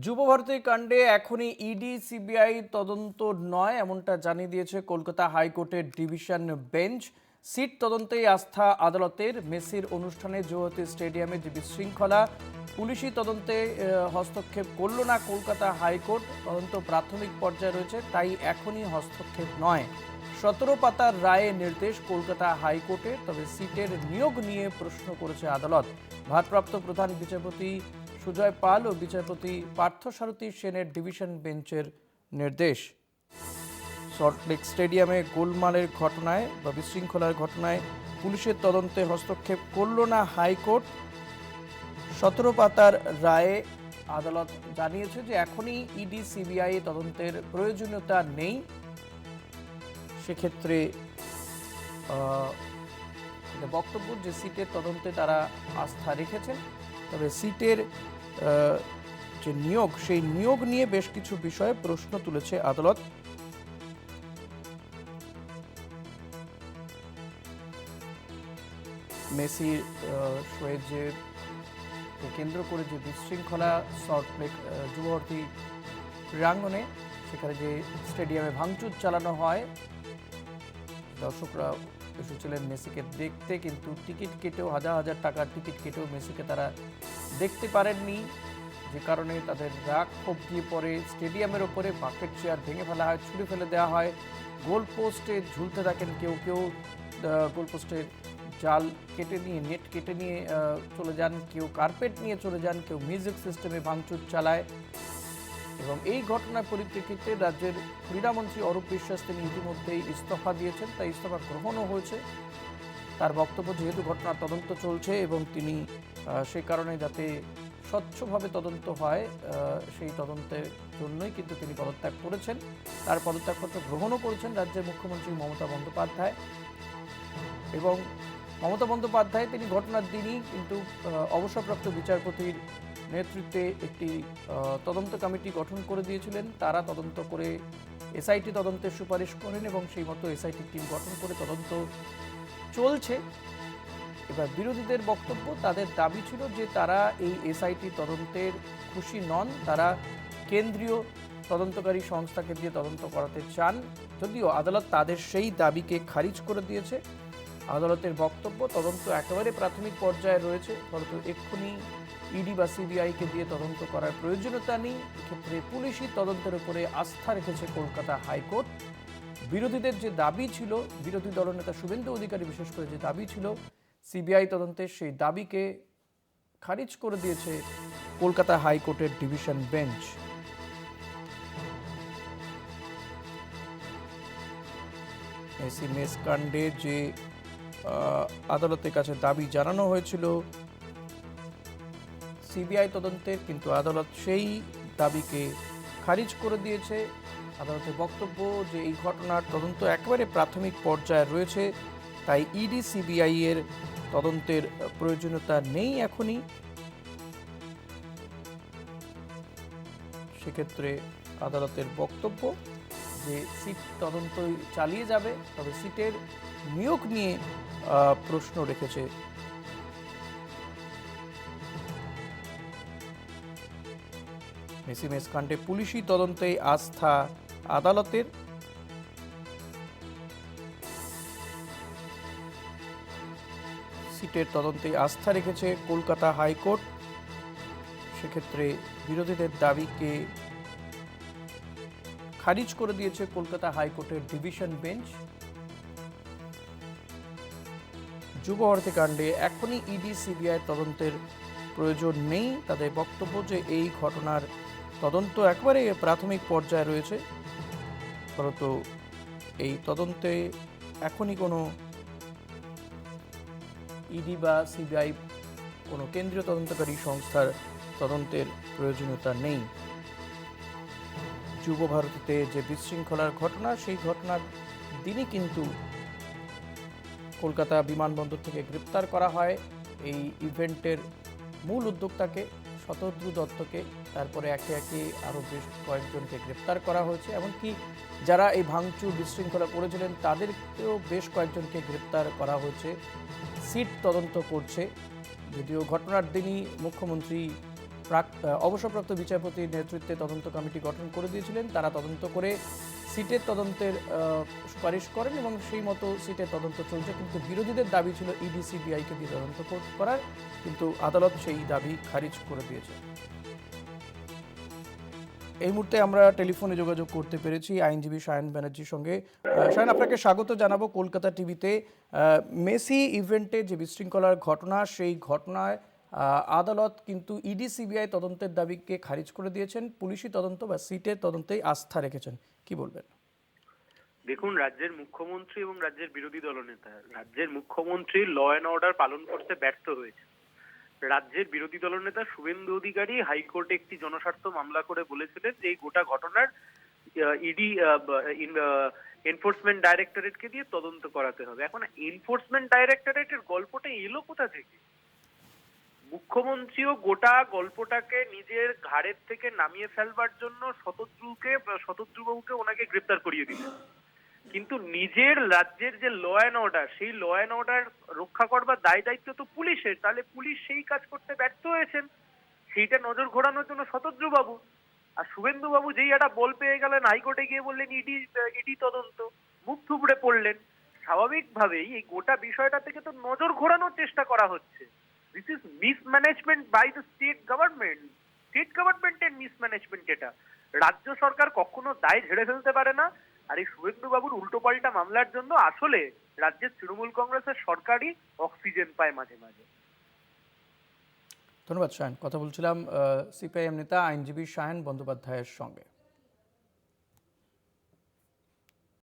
যুবভারতী কাণ্ডে এখনই ED CBI তদন্ত নয় এমনটা জানিয়ে দিয়েছে কলকাতা হাইকোর্টের ডিভিশন বেঞ্চ। সিট তদন্তেই আস্থা আদালতের। মেসির অনুষ্ঠানে যুবভারতী স্টেডিয়ামে যে বিশৃঙ্খলা, পুলিশি তদন্তে হস্তক্ষেপ করল না কলকাতা হাইকোর্ট। তদন্ত প্রাথমিক পর্যায়ে রয়েছে, তাই এখনই হস্তক্ষেপ নয়। 17 পাতার রায়ে নির্দেশ কলকাতা হাইকোর্টের। তবে সিটের নিয়োগ নিয়ে প্রশ্ন করেছে আদালত। ভারপ্রাপ্ত প্রধান বিচারপতি সুজয় পাল ও বিচারপতি পার্থসারথী সেনের ডিভিশন বেঞ্চের নির্দেশ। সল্টলেক স্টেডিয়ামে গোলমালের ঘটনায় বা বিশৃঙ্খলার ঘটনায় পুলিশের তদন্তে হস্তক্ষেপ করল না হাইকোর্ট। 17 পাতার রায়ে আদালত জানিয়েছে যে এখনই ইডি সিবিআই তদন্তের প্রয়োজনীয়তা নেই। সেক্ষেত্রে বক্তব্য যে সিটের তদন্তে তারা আস্থা রেখেছেন। তবে সিটের যে নিয়োগ, সেই নিয়োগ নিয়ে বেশ কিছু বিষয়ে প্রশ্ন তুলেছে আদালত। মেসির শোয়ের যে কেন্দ্র করে যে বিশৃঙ্খলা সল্টলেক যুবভারতী ক্রীড়াঙ্গনে, সেখানে যে স্টেডিয়ামে ভাঙচুর চালানো হয়, দর্শকরা এসেছিলেন মেসিকে দেখতে, কিন্তু টিকিট কেটেও হাজার হাজার টাকার টিকিট কেটেও মেসিকে তারা দেখতে পারেননি, যে কারণে তাদের রাগ ক্ষোভ দিয়ে পড়ে। স্টেডিয়ামের ওপরে বাকেট চেয়ার ভেঙে ফেলা হয়, ছুঁড়ে ফেলে দেওয়া হয়। গোল পোস্টে ঝুলতে থাকেন কেউ কেউ, গোল পোস্টের জাল কেটে নিয়ে, নেট কেটে নিয়ে চলে যান, কেউ কার্পেট নিয়ে চলে যান, কেউ মিউজিক সিস্টেমে ভাঙচুর চালায়। এবং এই ঘটনার পরিপ্রেক্ষিতে রাজ্যের ক্রীড়ামন্ত্রী অরূপ বিশ্বাস তিনি ইতিমধ্যেই ইস্তফা দিয়েছেন, তাই ইস্তফা গ্রহণও হয়েছে। তার বক্তব্য, যেহেতু ঘটনার তদন্ত চলছে এবং তিনি সেই কারণে যাতে স্বচ্ছভাবে তদন্ত হয়, সেই তদন্তের জন্যই কিন্তু তিনি পদত্যাগ করেছেন। তার পদত্যাগপত্র গ্রহণও করেছেন রাজ্যের মুখ্যমন্ত্রী মমতা বন্দ্যোপাধ্যায়। এবং মমতা বন্দ্যোপাধ্যায় তিনি ঘটনার দিনই কিন্তু অবসরপ্রাপ্ত বিচারপতির নেতৃত্বে একটি তদন্ত কমিটি গঠন করে দিয়েছিলেন। তারা তদন্ত করে এসআইটি তদন্তের সুপারিশ করেন এবং সেই মতো এসআইটি টিম গঠন করে তদন্ত চলছে। এবার বিরোধীদের বক্তব্য, তাদের দাবি ছিল যে তারা এই এসআইটি তদন্তের খুশি নন, তারা কেন্দ্রীয় তদন্তকারী সংস্থাকে দিয়ে তদন্ত করাতে চান। যদিও আদালত তাদের সেই দাবিকে খারিজ করে দিয়েছে। আদালতের বক্তব্য, তদন্ত একেবারে প্রাথমিক পর্যায়ে রয়েছে, ফলত এক্ষুনি ইডি বা সিবিআইকে দিয়ে তদন্ত করার প্রয়োজনীয়তা নেই। এক্ষেত্রে পুলিশি তদন্তের উপরে আস্থা রেখেছে কলকাতা হাইকোর্ট। বিরোধীদের যে দাবি ছিল, বিরোধী দলনেতা শুভেন্দু অধিকারী বিশেষ করে যে দাবি ছিল সিবিআই তদন্তের, সেই দাবিকে খারিজ করে দিয়েছে কলকাতা হাইকোর্টের ডিভিশন বেঞ্চ। মেসি মেস কাণ্ডে যে আদালতের কাছে দাবি জানানো হয়েছিল সিবিআই তদন্তের, কিন্তু আদালত সেই দাবিকে খারিজ করে দিয়েছে। আদালতের বক্তব্য যে এই ঘটনার তদন্ত একেবারে প্রাথমিক পর্যায়ে রয়েছে, তাই ইডি সিবিআই এর তদন্তের প্রয়োজনীয়তা নেই এখনই। সেক্ষেত্রে আদালতের বক্তব্য যে সিট তদন্ত চালিয়ে যাবে, তবে সিটের নিয়োগ নিয়ে প্রশ্ন রেখেছে। মেসি মেস কাণ্ডে পুলিশি তদন্তে আস্থা আদালতের। সিটের তদন্তে আস্থা রেখেছে কলকাতা হাইকোর্ট। সেক্ষেত্রে বিরোধীদের দাবিকে খারিজ করে দিয়েছে কলকাতা হাইকোর্টের ডিভিশন বেঞ্চ। যুবভারতী কাণ্ডে এখনই ইডি সিবিআই তদন্তের প্রয়োজন নেই। তাদের বক্তব্য যে এই ঘটনার তদন্ত একেবারে প্রাথমিক পর্যায়ে রয়েছে, ফলত এই তদন্তে এখনই কোনো ইডি বা সিবিআই, কোনো কেন্দ্রীয় তদন্তকারী সংস্থার তদন্তের প্রয়োজনীয়তা নেই। যুবভারতীতে যে বিশৃঙ্খলার ঘটনা, সেই ঘটনার দিনই কিন্তু কলকাতা বিমানবন্দর থেকে গ্রেপ্তার করা হয় এই ইভেন্টের মূল উদ্যোক্তাকে, শতদ্রু দত্তকে। তারপরে একে একে আরও বেশ কয়েকজনকে গ্রেপ্তার করা হয়েছে, এমনকি যারা এই ভাঙচুর বিশৃঙ্খলা করেছিলেন তাদেরকেও বেশ কয়েকজনকে গ্রেপ্তার করা হয়েছে। সিট তদন্ত করছে, যদিও ঘটনার দিনই মুখ্যমন্ত্রী অবসরপ্রাপ্ত বিচারপতির নেতৃত্বে তদন্ত কমিটি গঠন করে দিয়েছিলেন। তারা তদন্ত করে সিটের তদন্তের সুপারিশ করেন এবং সেই মতো সিটের তদন্ত চলছে, কিন্তু বিরোধীদের দাবি ছিল ইডি সিবিআইকে দিয়ে তদন্ত করার, কিন্তু আদালত সেই দাবি খারিজ করে দিয়েছে। এই মুহূর্তে আমরা টেলিফোনে যোগাযোগ করতে পেরেছি আইনজীবী সায়ন ব্যানার্জির সঙ্গে। সায়ন, আপনাকে স্বাগত জানাবো কলকাতা টিভিতে। মেসি ইভেন্টে যে বিশৃঙ্খলার ঘটনা, সেই ঘটনায় আদালত কিন্তু ইডি সিবিআই তদন্তের দাবিকে খারিজ করে দিয়েছেন, পুলিশি তদন্ত বা সিটের তদন্তেই আস্থা রেখেছেন। কি বলবেন? দেখুন, রাজ্যের মুখ্যমন্ত্রী এবং রাজ্যের বিরোধী দলনেতা, রাজ্যের মুখ্যমন্ত্রী ল অ্যান্ড অর্ডার পালন করতে ব্যর্থ হয়েছে। রাজ্যের বিরোধী দলনেতা শুভেন্দু অধিকারী হাইকোর্টে একটি জনস্বার্থ মামলা করে বলেছিলেন যে এই গোটা ঘটনার ইডি এনফোর্সমেন্ট ডাইরেক্টরেটকে দিয়ে তদন্ত করাতে হবে। এখন এনফোর্সমেন্ট ডাইরেক্টরেটের গল্পটা এলো কোথা থেকে? মুখ্যমন্ত্রীও গোটা গল্পটাকে নিজের ঘাড়ের থেকে নামিয়ে ফেলবার জন্য শতদ্রুবাবুকে ওনাকে গ্রেপ্তার করিয়ে দিলেন, কিন্তু নিজের রাজ্যের যে ল অ্যান্ড অর্ডার, সেই ল অ্যান্ড অর্ডার রক্ষা করবার দায় দায়িত্ব তো পুলিশের, তাহলে পুলিশ সেই কাজ করতে ব্যর্থ হয়েছেন। সেইটা নজর ঘোরানোর জন্য শতদ্রুবাবু আর শুভেন্দু বাবু যেই একটা বল পেয়ে গেলেন, হাইকোর্টে গিয়ে বললেন ইডি তদন্ত, মুখ থুবড়ে পড়লেন। স্বাভাবিকভাবেই এই গোটা বিষয়টা থেকে তো নজর ঘোরানোর চেষ্টা করা হচ্ছে। This is mismanagement by the state government. State গভর্নমেন্টের মিসম্যানেজমেন্ট এটা। রাজ্য সরকার কখনো দায় ঝেড়ে ফেলতে পারে না। আর এই শুভেন্দু বাবুর উল্টোপাল্টা মামলার জন্য আসলে রাজ্যের তৃণমূল কংগ্রেসের সরকারই অক্সিজেন পায় মাঝে মাঝে। ধন্যবাদ সায়ন। কথা বলছিলাম সিপিআইএম নেতা আইনজীবী সায়ন বন্দ্যোপাধ্যায়ের সঙ্গে।